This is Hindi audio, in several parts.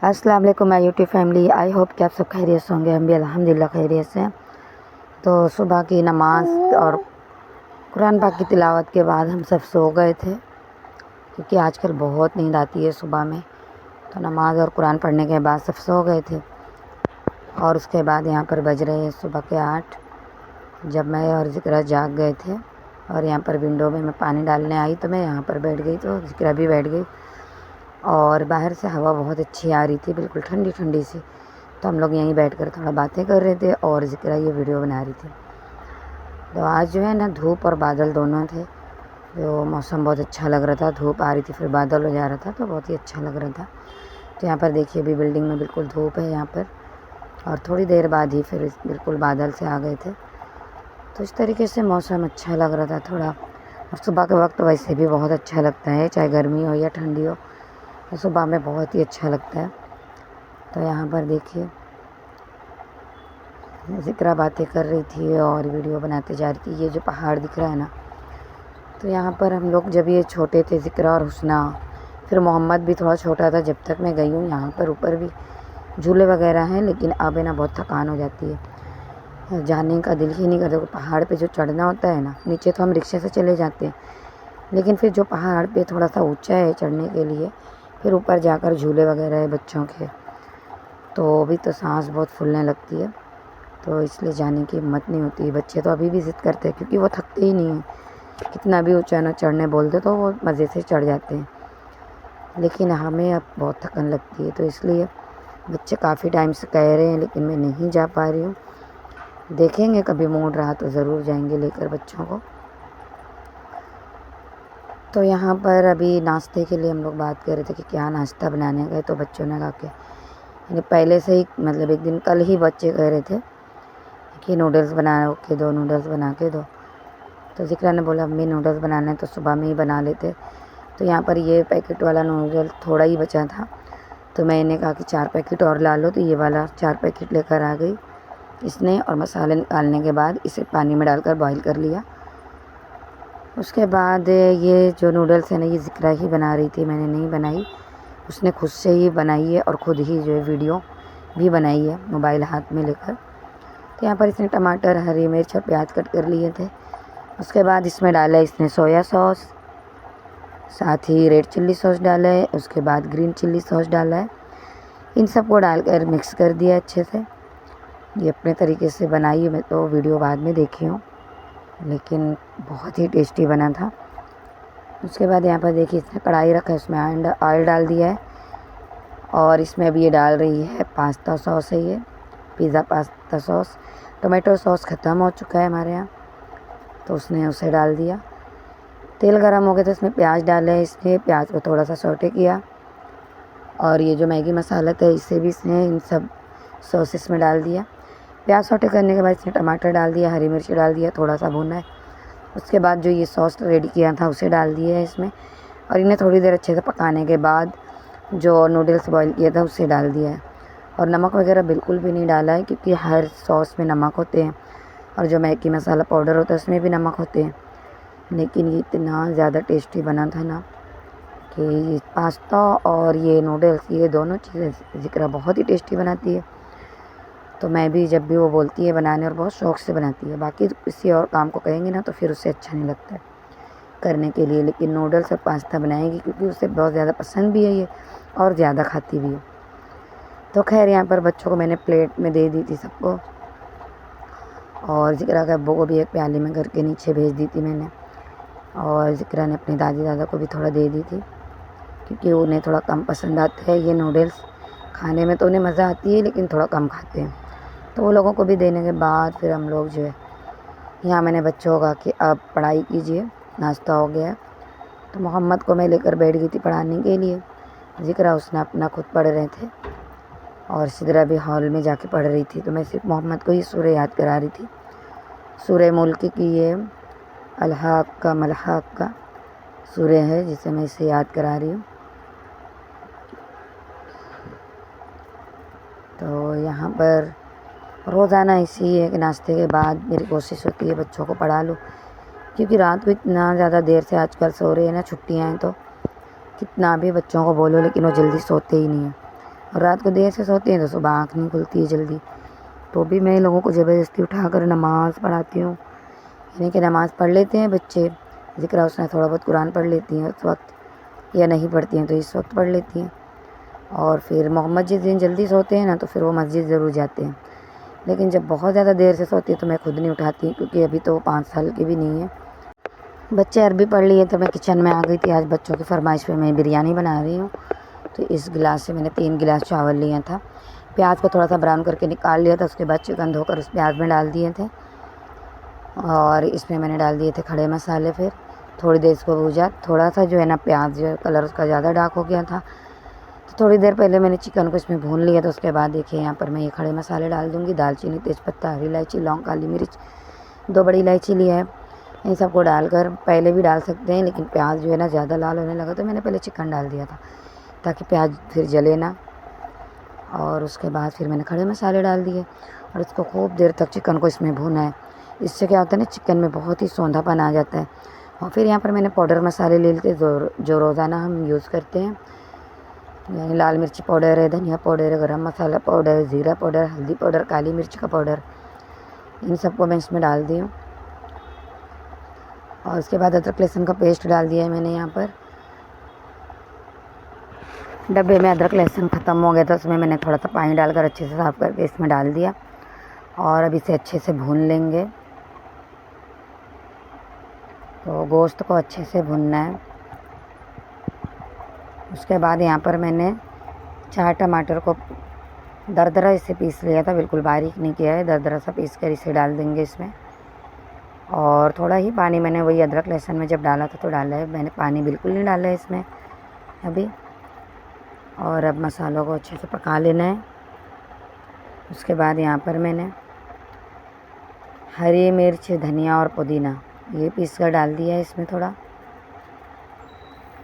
अस्सलाम वालेकुम my YouTube family. I hope कि आप सब खैरियत से होंगे। हम भी अल्हम्दुलिल्लाह खैरियत से हैं। तो सुबह की नमाज़ और कुरान पाक की तिलावत के बाद हम सब सो गए थे, क्योंकि आजकल बहुत नींद आती है सुबह में। तो नमाज़ और कुरान पढ़ने के बाद सब सो गए थे और उसके बाद यहाँ पर बज रहे हैं सुबह के 8, जब मैं और ज़िक्रा जाग गए थे। और यहाँ पर विंडो में मैं पानी डालने आई तो मैं यहाँ पर बैठ गई, तो ज़िक्रा भी बैठ गई और बाहर से हवा बहुत अच्छी आ रही थी, बिल्कुल ठंडी ठंडी सी। तो हम लोग यहीं बैठकर थोड़ा बातें कर रहे थे और ज़िक्रा ये वीडियो बना रही थी। तो आज जो है ना, धूप और बादल दोनों थे, जो मौसम बहुत अच्छा लग रहा था। धूप आ रही थी फिर बादल हो जा रहा था, तो बहुत ही अच्छा लग रहा था। तो यहाँ पर देखिए अभी बिल्डिंग में बिल्कुल धूप है यहाँ पर, और थोड़ी देर बाद ही फिर बिल्कुल बादल से आ गए थे। तो इस तरीके से मौसम अच्छा लग रहा था थोड़ा। और सुबह के वक्त वैसे भी बहुत अच्छा लगता है, चाहे गर्मी हो या ठंडी हो, तो सुबह में बहुत ही अच्छा लगता है। तो यहाँ पर देखिए ज़िक्रा बातें कर रही थी और वीडियो बनाते जा रही थी। ये जो पहाड़ दिख रहा है ना, तो यहाँ पर हम लोग जब ये छोटे थे, ज़िक्रा और हुस्ना, फिर मोहम्मद भी थोड़ा छोटा था जब तक मैं गई हूँ। यहाँ पर ऊपर भी झूले वगैरह हैं, लेकिन अब है ना बहुत थकान हो जाती है, जाने का दिल ही नहीं करता। पहाड़ पे जो चढ़ना होता है ना, नीचे तो हम रिक्शे से चले जाते हैं, लेकिन फिर जो पहाड़ पे थोड़ा सा ऊंचा है चढ़ने के लिए, फिर ऊपर जाकर झूले वगैरह है बच्चों के, तो अभी तो सांस बहुत फूलने लगती है, तो इसलिए जाने की हिम्मत नहीं होती। बच्चे तो अभी भी ज़िद करते हैं, क्योंकि वो थकते ही नहीं हैं। कितना भी ऊंचा ना चढ़ने बोलते तो वो मज़े से चढ़ जाते हैं, लेकिन हमें अब बहुत थकन लगती है। तो इसलिए बच्चे काफ़ी टाइम से कह रहे हैं, लेकिन मैं नहीं जा पा रही हूँ। देखेंगे कभी मूड रहा तो ज़रूर जाएंगे लेकर बच्चों को। तो यहाँ पर अभी नाश्ते के लिए हम लोग बात कर रहे थे कि क्या नाश्ता बनाने गए, तो बच्चों ने कहा कि यानी पहले से ही, मतलब एक दिन कल ही बच्चे कह रहे थे कि नूडल्स बना के दो, नूडल्स बना के दो। तो ज़िक्रा ने बोला अम्मी नूडल्स बनाना है तो सुबह में ही बना लेते। तो यहाँ पर ये पैकेट वाला नूडल थोड़ा ही बचा था, तो मैंने कहा कि 4 पैकेट और ला लो। तो ये वाला 4 पैकेट लेकर आ गई इसने, और मसाले निकालने के बाद इसे पानी में डालकर बॉईल कर लिया। उसके बाद ये जो नूडल्स है ना, ये ज़िक्रा ही बना रही थी, मैंने नहीं बनाई। उसने खुद से ही बनाई है और ख़ुद ही जो है वीडियो भी बनाई है मोबाइल हाथ में लेकर। तो यहाँ पर इसने टमाटर, हरी मिर्च और प्याज कट कर लिए थे। उसके बाद इसमें डाला इसने सोया सॉस, साथ ही रेड चिल्ली सॉस डाला है, उसके बाद ग्रीन चिल्ली सॉस डाला है। इन सबको डालकर मिक्स कर दिया अच्छे से। ये अपने तरीके से बनाई है, मैं तो वीडियो बाद में देखी हूँ, लेकिन बहुत ही टेस्टी बना था। उसके बाद यहाँ पर देखिए इसने कढ़ाई रखा है, उसमें ऑयल डाल दिया है, और इसमें अभी ये डाल रही है पास्ता सॉस है, ये pizza pasta sauce. Tomato sauce ख़त्म हो चुका है हमारे यहाँ, तो उसने उसे डाल दिया। तेल गरम हो गया तो इसमें प्याज डाला है, इसने प्याज को थोड़ा सा सौटे किया, और ये जो मैगी मसाला था इसे भी इसने इन सब सॉसेस में डाल दिया। प्याज सौटे करने के बाद इसने टमाटर डाल दिया, हरी मिर्च डाल दिया, थोड़ा सा भुना है। उसके बाद जो ये सॉस रेडी किया था उसे डाल दिया है इसमें, और इन्हें थोड़ी देर अच्छे से पकाने के बाद जो नूडल्स बॉईल किया था उसे डाल दिया है। और नमक वगैरह बिल्कुल भी नहीं डाला है, क्योंकि हर सॉस में नमक होते हैं, और जो मैगी मसाला पाउडर होता है उसमें भी नमक होते हैं। लेकिन ये इतना ज़्यादा टेस्टी बना था ना, कि पास्ता और ये नूडल्स, ये दोनों चीज़ें ज़िक्रा बहुत ही टेस्टी बनाती है। तो मैं भी जब भी वो बोलती है बनाने, और बहुत शौक़ से बनाती है। बाकी किसी और काम को कहेंगे ना तो फिर उसे अच्छा नहीं लगता है करने के लिए, लेकिन नूडल्स और पास्ता बनाएगी क्योंकि उसे बहुत ज़्यादा पसंद भी है ये, और ज़्यादा खाती भी है। तो खैर यहाँ पर बच्चों को मैंने प्लेट में दे दी थी सबको, और ज़िक्रा के अब्बू को भी एक प्याली में घर के नीचे भेज दी थी मैंने, और ज़िक्रा ने अपनी दादी दादा को भी थोड़ा दे दी थी, क्योंकि उन्हें थोड़ा कम पसंद आता है ये नूडल्स। खाने में तो उन्हें मज़ा आती है, लेकिन थोड़ा कम खाते हैं। तो वो लोगों को भी देने के बाद फिर हम लोग जो है, यहाँ मैंने बच्चों को कहा कि अब पढ़ाई कीजिए, नाश्ता हो गया है। तो मोहम्मद को मैं लेकर बैठ गई थी पढ़ाने के लिए। ज़िक्रा उसने अपना खुद पढ़ रहे थे, और सिदरा भी हॉल में जाके पढ़ रही थी। तो मैं सिर्फ मोहम्मद को ही सूरह याद करा रही थी, सूरह मुल्क की ये अल-हाक़्क़ा मल-हाक़्क़ा सूरह है, जिसे मैं इसे याद करा रही हूँ। तो यहाँ पर रोज़ाना इसी है कि नाश्ते के बाद मेरी कोशिश होती है बच्चों को पढ़ा लूँ, क्योंकि रात को इतना ज़्यादा देर से आजकल सो रहे हैं ना, छुट्टियाँ हैं, तो कितना भी बच्चों को बोलो लेकिन वो जल्दी सोते ही नहीं हैं। और रात को देर से सोते हैं तो सुबह आँख नहीं खुलती है जल्दी, तो भी मैं लोगों को ज़बरदस्ती उठाकर नमाज़ पढ़ाती हूँ। यानी कि नमाज़ पढ़ लेते हैं बच्चे, ज़िक्र उसने थोड़ा बहुत कुरान पढ़ लेती हैं उस वक्त, या नहीं पढ़ती हैं तो इस वक्त पढ़ लेती हैं। और फिर मोहम्मद जिस दिन जल्दी सोते हैं ना तो फिर वो मस्जिद ज़रूर जाते हैं, लेकिन जब बहुत ज़्यादा देर से सोती है तो मैं खुद नहीं उठाती, क्योंकि अभी तो वो 5 साल की भी नहीं है। बच्चे अरबी पढ़ लिए तो मैं किचन में आ गई थी। आज बच्चों की फरमाइश पे मैं बिरयानी बना रही हूँ। तो इस गिलास से मैंने 3 गिलास चावल लिया था। प्याज को थोड़ा सा ब्राउन करके निकाल लिया था, उसके बाद चिकन धोकर उस प्याज में डाल दिए थे, और इसमें मैंने डाल दिए थे खड़े मसाले। फिर थोड़ी देर इसको भूजा, थोड़ा सा जो है ना प्याज जो है कलर उसका ज़्यादा डार्क हो गया था, तो थोड़ी देर पहले मैंने चिकन को इसमें भून लिया। तो उसके बाद देखिए यहाँ पर मैं ये खड़े मसाले डाल दूँगी, दालचीनी, तेज़पत्ता, हरी इलायची, लौंग, काली मिर्च, 2 बड़ी इलायची लिया है। इन सबको डालकर पहले भी डाल सकते हैं, लेकिन प्याज जो है ना ज़्यादा लाल होने लगा तो मैंने पहले चिकन डाल दिया था ताकि प्याज फिर जले ना। और उसके बाद फिर मैंने खड़े मसाले डाल दिए और इसको खूब देर तक चिकन को इसमें भूना है। इससे क्या होता है ना, चिकन में बहुत ही सौंधापन आ जाता है। और फिर यहाँ पर मैंने पाउडर मसाले ले लेते जो रोज़ाना हम यूज़ करते हैं, यानी लाल मिर्ची पाउडर है, धनिया पाउडर है, गरम मसाला पाउडर, ज़ीरा पाउडर, हल्दी पाउडर, काली मिर्च का पाउडर, इन सबको मैं इसमें डाल दी हूँ। और उसके बाद अदरक लहसुन का पेस्ट डाल दिया है मैंने। यहाँ पर डब्बे में अदरक लहसुन ख़त्म हो गया था, उसमें मैंने थोड़ा सा पानी डालकर अच्छे से साफ़ करके इसमें डाल दिया, और अब इसे अच्छे से भून लेंगे। तो गोश्त को अच्छे से भूनना है। उसके बाद यहाँ पर मैंने 4 टमाटर को दरदरा इसे पीस लिया था, बिल्कुल बारीक नहीं किया है, दरदरा सा पीस कर इसे डाल देंगे इसमें। और थोड़ा ही पानी मैंने वही अदरक लहसुन में जब डाला था तो डाला है, मैंने पानी बिल्कुल नहीं डाला है इसमें अभी। और अब मसालों को अच्छे से पका लेना है। उसके बाद यहाँ पर मैंने हरी मिर्च, धनिया और पुदीना ये पीस कर डाल दिया है इसमें। थोड़ा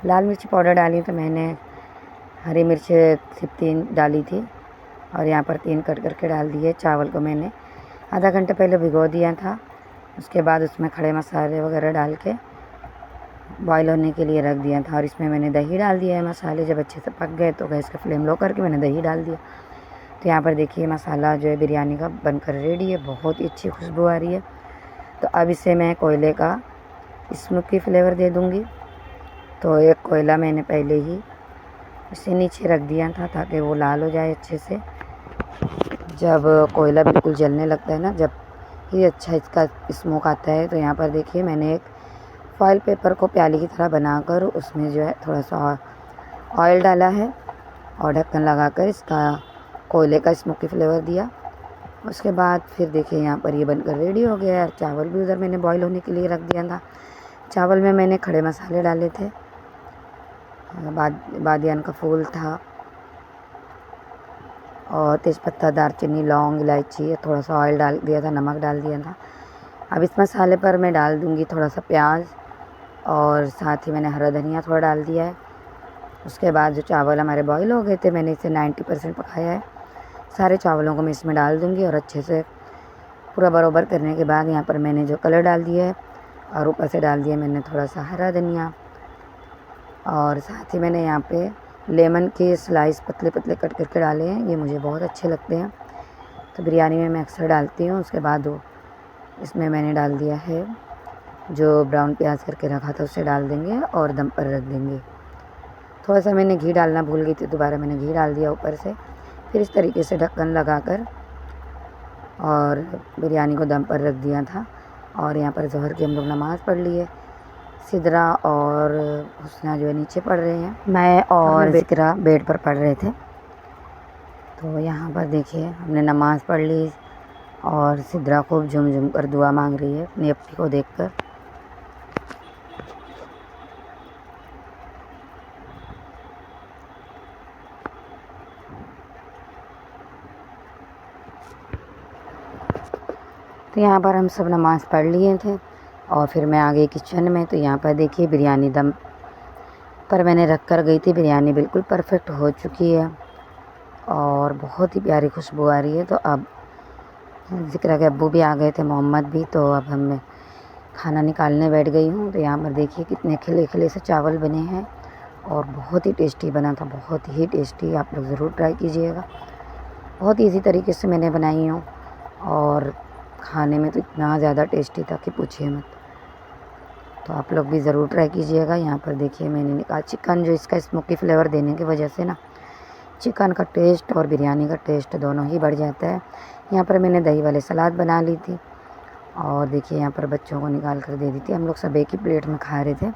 लाल मिर्च पाउडर डाली तो मैंने हरी मिर्च सिर्फ 3 डाली थी, और यहाँ पर 3 कट करके डाल दिए। चावल को मैंने आधा घंटा पहले भिगो दिया था, उसके बाद उसमें खड़े मसाले वगैरह डाल के बॉईल होने के लिए रख दिया था। और इसमें मैंने दही डाल दिया है। मसाले जब अच्छे से पक गए तो गैस का फ्लेम लो करके मैंने दही डाल दिया। तो यहाँ पर देखिए मसाला जो है बिरयानी का बनकर रेडी है, बहुत ही अच्छी खुशबू आ रही है। तो अब इसे मैं कोयले का स्मोकी फ्लेवर दे दूँगी। तो एक कोयला मैंने पहले ही इसे नीचे रख दिया था ताकि वो लाल हो जाए अच्छे से। जब कोयला बिल्कुल जलने लगता है ना, जब ही अच्छा इसका स्मोक आता है। तो यहाँ पर देखिए मैंने एक फॉइल पेपर को प्याली की तरह बनाकर उसमें जो है थोड़ा सा ऑयल डाला है और ढक्कन लगाकर इसका कोयले का स्मोकी फ्लेवर दिया। उसके बाद फिर देखिए यहाँ पर ये बनकर रेडी हो गया है। चावल भी उधर मैंने बॉईल होने के लिए रख दिया था। चावल में मैंने खड़े मसाले डाले थे, बादियान का फूल था, और तेज़पत्ता, दालचीनी, लौंग, इलायची, थोड़ा सा ऑयल डाल दिया था, नमक डाल दिया था। अब इस मसाले पर मैं डाल दूँगी थोड़ा सा प्याज, और साथ ही मैंने हरा धनिया थोड़ा डाल दिया है। उसके बाद जो चावल हमारे बॉईल हो गए थे, मैंने इसे 90% पकाया है। सारे चावलों को मैं इसमें डाल दूँगी और अच्छे से पूरा बराबर करने के बाद यहाँ पर मैंने जो कलर डाल दिया है और ऊपर से डाल दिया मैंने थोड़ा सा हरा धनिया, और साथ ही मैंने यहाँ पे लेमन के स्लाइस पतले पतले कट करके डाले हैं। ये मुझे बहुत अच्छे लगते हैं, तो बिरयानी में मैं अक्सर डालती हूँ। उसके बाद इसमें मैंने डाल दिया है जो ब्राउन प्याज करके रखा था, उसे डाल देंगे और दम पर रख देंगे। थोड़ा सा मैंने घी डालना भूल गई थी, दोबारा मैंने घी डाल दिया ऊपर से। फिर इस तरीके से ढक्कन लगाकर और बिरयानी को दम पर रख दिया था। और यहाँ पर ज़ोहर की हम लोग नमाज़ पढ़ लिए। सिदरा और हुस्ना जो है नीचे पढ़ रहे हैं, मैं और ज़िक्रा बेड पर पढ़ रहे थे। तो यहाँ पर देखिए हमने नमाज़ पढ़ ली और सिदरा खूब झुम झुम कर दुआ मांग रही है अपनी अप्पी को देखकर। तो यहाँ पर हम सब नमाज़ पढ़ लिए थे और फिर मैं आ गई किचन में। तो यहाँ पर देखिए बिरयानी दम पर मैंने रख कर गई थी। बिरयानी बिल्कुल परफेक्ट हो चुकी है और बहुत ही प्यारी खुशबू आ रही है। तो अब ज़िक्रा के अब्बू भी आ गए थे, मोहम्मद भी। तो अब हम खाना निकालने बैठ गई हूँ। तो यहाँ पर देखिए कितने खिले खिले से चावल बने हैं और बहुत ही टेस्टी बना था, बहुत ही टेस्टी। आप लोग ज़रूर ट्राई कीजिएगा। बहुत ईज़ी तरीके से मैंने बनाई हूँ और खाने में तो इतना ज़्यादा टेस्टी था कि पूछिए मत। तो आप लोग भी ज़रूर ट्राई कीजिएगा। यहाँ पर देखिए मैंने निकाला चिकन, जो इसका स्मोकी फ्लेवर देने की वजह से ना चिकन का टेस्ट और बिरयानी का टेस्ट दोनों ही बढ़ जाता है। यहाँ पर मैंने दही वाले सलाद बना ली थी और देखिए यहाँ पर बच्चों को निकाल कर दे दी थी। हम लोग सब एक ही प्लेट में खा रहे थे।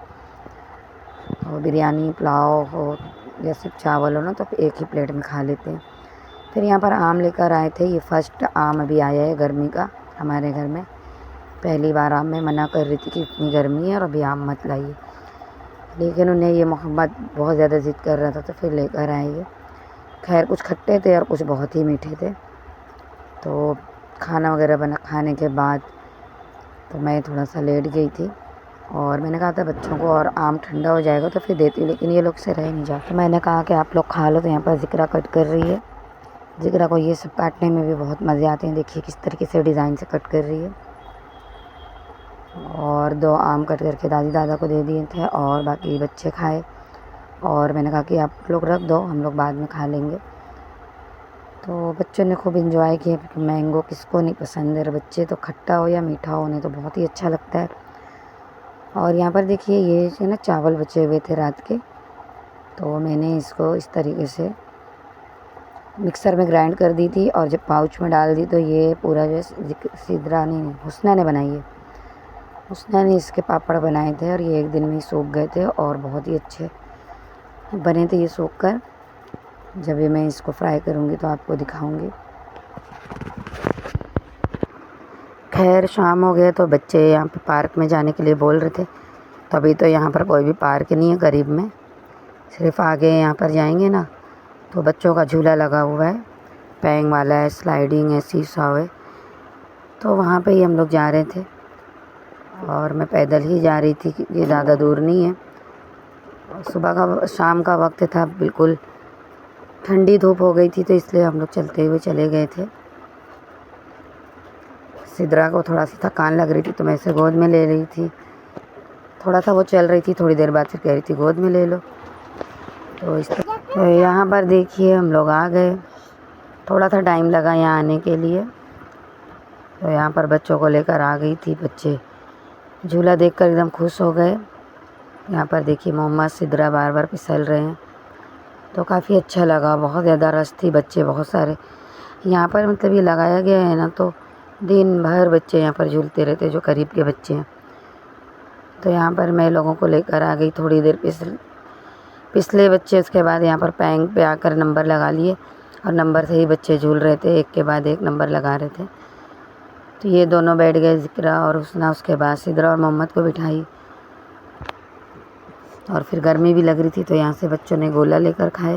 और बिरयानी पुलाव हो या सिर्फ चावल हो ना तो एक ही प्लेट में खा लेते हैं। फिर यहाँ पर आम लेकर आए थे। ये फर्स्ट आम अभी आया है गर्मी का हमारे घर में। पहली बार आम मैं मना कर रही थी कि इतनी गर्मी है और अभी आम मत लाइए, लेकिन उन्हें ये मोहम्मद बहुत ज़्यादा ज़िद कर रहा था तो फिर लेकर आए ये। खैर कुछ खट्टे थे और कुछ बहुत ही मीठे थे। तो खाना वगैरह खाने के बाद तो मैं थोड़ा सा लेट गई थी और मैंने कहा था बच्चों को और आम ठंडा हो जाएगा तो फिर देती हूँ, लेकिन ये लोग से रह नहीं जाते। तो मैंने कहा कि आप लोग खा लो। तो यहाँ पर ज़िक्रा कट कर रही है। ज़िक्रा को ये सब काटने में भी बहुत मज़े आते हैं। देखिए किस तरीके से डिज़ाइन से कट कर रही है। और 2 आम कट करके दादी दादा को दे दिए थे और बाकी बच्चे खाए। और मैंने कहा कि आप लोग रख दो, हम लोग बाद में खा लेंगे। तो बच्चों ने खूब इन्जॉय किया क्योंकि मैंगो किसको नहीं पसंद है। बच्चे तो खट्टा हो या मीठा हो उन्हें तो बहुत ही अच्छा लगता है। और यहाँ पर देखिए ये जो ना चावल बचे हुए थे रात के, तो मैंने इसको इस तरीके से मिक्सर में ग्राइंड कर दी थी और जब पाउच में डाल दी तो ये पूरा जो सिद्रा नहीं हुस्ना ने बनाई है। हुस्ना ने इसके पापड़ बनाए थे और ये एक दिन में ही सूख गए थे और बहुत ही अच्छे बने थे ये सूख कर। जब ये मैं इसको फ्राई करूँगी तो आपको दिखाऊँगी। खैर शाम हो गया तो बच्चे यहाँ पे पार्क में जाने के लिए बोल रहे थे। तो अभी तो यहाँ पर कोई भी पार्क नहीं है करीब में, सिर्फ आगे यहाँ पर जाएंगे ना तो बच्चों का झूला लगा हुआ है, पैंग वाला है, स्लाइडिंग है, सीसॉ है। तो वहाँ पे ही हम लोग जा रहे थे और मैं पैदल ही जा रही थी क्योंकि ये ज़्यादा दूर नहीं है। सुबह का शाम का वक्त था, बिल्कुल ठंडी धूप हो गई थी तो इसलिए हम लोग चलते हुए चले गए थे। सिद्रा को थोड़ा सी थकान लग रही थी तो मैं इसे गोद में ले रही थी। थोड़ा सा वो चल रही थी, थोड़ी देर बाद फिर कह रही थी गोद में ले लो। तो तो यहाँ पर देखिए हम लोग आ गए। थोड़ा सा टाइम लगा यहाँ आने के लिए। तो यहाँ पर बच्चों को लेकर आ गई थी। बच्चे झूला देखकर एकदम खुश हो गए। यहाँ पर देखिए मोहम्मद सिद्रा बार बार फिसल रहे हैं तो काफ़ी अच्छा लगा। बहुत ज़्यादा रश थी, बच्चे बहुत सारे यहाँ पर, मतलब ये लगाया गया है ना तो दिन भर बच्चे यहाँ पर झूलते रहते जो करीब के बच्चे हैं। तो यहाँ पर मैं लोगों को लेकर आ गई थोड़ी देर पिछले बच्चे उसके बाद यहाँ पर पैंग पे आकर नंबर लगा लिए और नंबर से ही बच्चे झूल रहे थे, एक के बाद एक नंबर लगा रहे थे। तो ये दोनों बैठ गए, ज़िक्रा और हुस्ना। उसके बाद सिद्रा और मोहम्मद को बिठाई और फिर गर्मी भी लग रही थी तो यहाँ से बच्चों ने गोला लेकर खाए।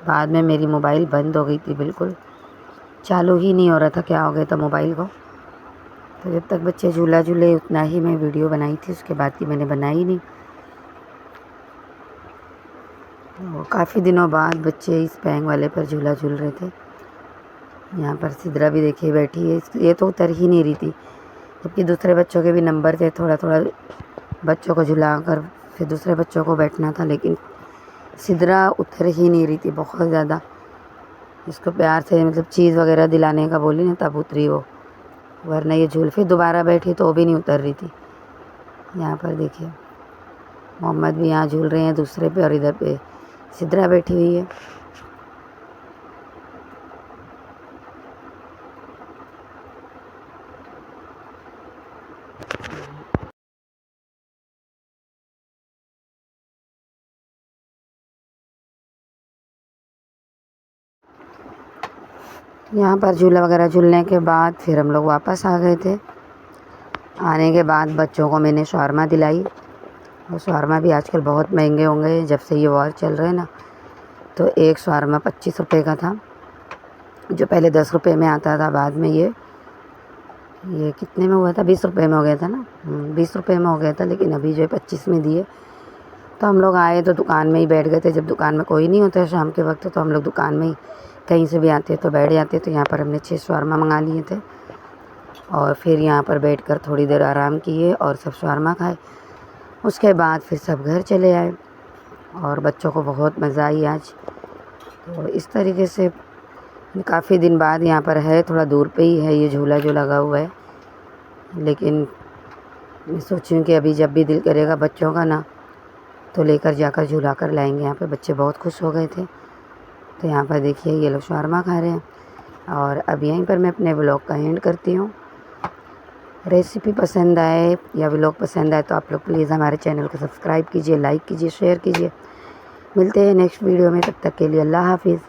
बाद में मेरी मोबाइल बंद हो गई थी, बिल्कुल चालू ही नहीं हो रहा था, क्या हो गया था मोबाइल को। तो जब तक बच्चे झूला झूले उतना ही मैं वीडियो बनाई थी, उसके बाद की मैंने बनाई नहीं। तो काफ़ी दिनों बाद बच्चे इस पैंग वाले पर झूला झूल रहे थे। यहाँ पर सिद्रा भी देखिए बैठी है, ये तो उतर ही नहीं रही थी, जबकि दूसरे बच्चों के भी नंबर थे। थोड़ा थोड़ा बच्चों को झुला कर फिर दूसरे बच्चों को बैठना था, लेकिन सिद्रा उतर ही नहीं रही थी बहुत ज़्यादा। इसको प्यार से मतलब चीज़ वगैरह दिलाने का बोली ना तब उतरी वो, वरना ये झूल फिर दोबारा बैठी तो वो भी नहीं उतर रही थी। यहाँ पर देखिए मोहम्मद भी यहाँ झूल रहे हैं दूसरे पे और इधर पे सिद्रा बैठी हुई है। यहाँ पर झूला वगैरह झूलने के बाद फिर हम लोग वापस आ गए थे। आने के बाद बच्चों को मैंने शॉर्मा दिलाई और शॉर्मा भी आजकल बहुत महंगे होंगे जब से ये वॉर चल रहा है ना। तो एक शॉर्मा 25 रुपये का था, जो पहले 10 रुपये में आता था। बाद में ये कितने में हुआ था, 20 रुपये में हो गया था ना, 20 रुपये में हो गया था, लेकिन अभी जो है 25 में दिए। तो हम लोग आए तो दुकान में ही बैठ गए थे। जब दुकान में कोई नहीं होता है शाम के वक्त तो हम लोग दुकान में ही कहीं से भी आते तो बैठ जाते। तो यहाँ पर हमने 6 शॉर्मा मंगा लिए थे और फिर यहाँ पर बैठकर थोड़ी देर आराम किए और सब शॉर्मा खाए। उसके बाद फिर सब घर चले आए। और बच्चों को बहुत मज़ा आई आज। तो इस तरीके से काफ़ी दिन बाद यहाँ पर है, थोड़ा दूर पे ही है ये झूला जो लगा हुआ है, लेकिन मैं सोची हूँ कि अभी जब भी दिल करेगा बच्चों का ना तो लेकर जाकर झूला कर लाएंगे। यहाँ पे बच्चे बहुत खुश हो गए थे। तो यहाँ पर देखिए ये लोग शावरमा खा रहे हैं। और अब यहीं पर मैं अपने व्लॉग का एंड करती हूँ। रेसिपी पसंद आए या व्लॉग पसंद आए तो आप लोग प्लीज़ हमारे चैनल को सब्सक्राइब कीजिए, लाइक कीजिए, शेयर कीजिए। मिलते हैं नेक्स्ट वीडियो में, तब तक के लिए अल्लाह हाफिज़।